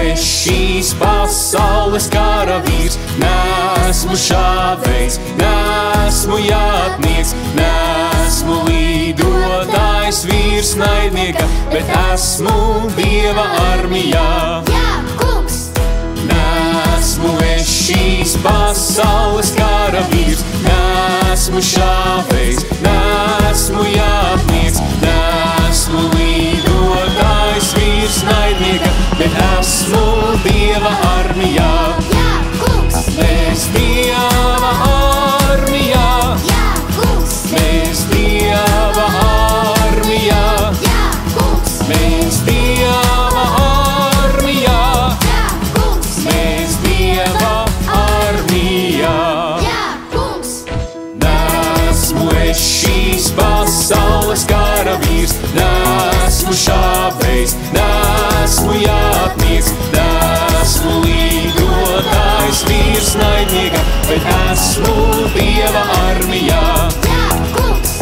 es šīs pasaules karavīrs, nesmu šāvējs, nesmu jātnieks, nesmu līdotājs vīrs naidnieka, bet esmu Dieva armijā. Jā, kungs! Nesmu es šīs pasaules karavīrs, nesmu šāvējs, nesmu jātnieks, nesmu līdotājs vīrs naidnieka, bet esmu Dieva armijā. Jā, kungs! Mēs Dieva armijā, Jā, kungs! mēs Dieva armijā, Jā, kungs! mēs Dieva armijā, Jā, kungs! mēs Dieva armijā. Jā, kungs! Nesmu es šīs pasaules karavīrs, nesmu šāvējs, nesmu jātnieks, nesmu līdotājs vīrs naidnieka, bet esmu Dieva armijā. Jā, kungs!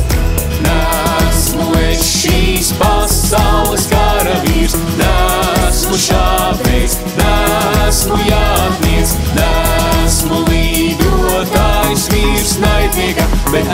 Nesmu es šīs pasaules karavīrs, nesmu šāvējs, nesmu jātnieks, nesmu līdotājs vīrs naidnieka, bet